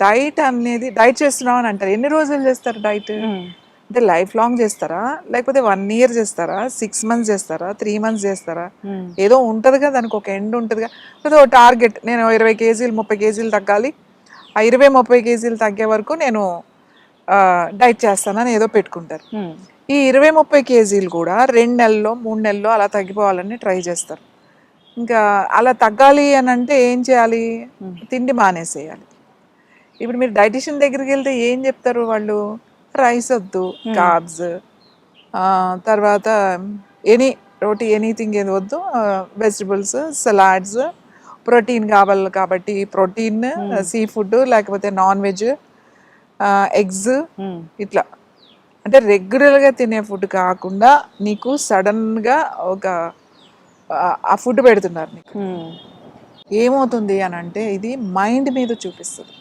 Diet అనేది diet చేస్తున్నాం అని అంటారు. ఎన్ని రోజులు చేస్తారు డైట్? అంటే లైఫ్ లాంగ్ చేస్తారా, లేకపోతే 1 year చేస్తారా, 6 months చేస్తారా, 3 months చేస్తారా? ఏదో ఉంటుంది కదా, దానికి ఒక ఎండ్ ఉంటుంది కదా, లేదా ఒక టార్గెట్. నేను 20 kgs 30 kgs తగ్గాలి, ఆ 20-30 kgs తగ్గే వరకు నేను డైట్ చేస్తానని ఏదో పెట్టుకుంటారు. ఈ 20-30 kgs కూడా 2 నెలల్లో 3 నెలల్లో అలా తగ్గిపోవాలని ట్రై చేస్తారు. ఇంకా అలా తగ్గాలి అని అంటే ఏం చేయాలి? తిండి మానేసేయాలి. ఇప్పుడు మీరు డైటిషియన్ దగ్గరికి వెళ్తే ఏం చెప్తారు వాళ్ళు? రైస్ వద్దు, కార్బ్స్, తర్వాత ఎనీథింగ్ ఏది వద్దు, వెజిటబుల్స్, సలాడ్స్, ప్రోటీన్ కావాలి కాబట్టి ప్రోటీన్, సీ ఫుడ్, లేకపోతే నాన్ వెజ్, ఎగ్స్, ఇట్లా. అంటే రెగ్యులర్గా తినే ఫుడ్ కాకుండా నీకు సడన్గా ఆ ఫుడ్ పెడుతున్నారు నీకు. ఏమవుతుంది అని అంటే ఇది మైండ్ మీద చూపిస్తుంది.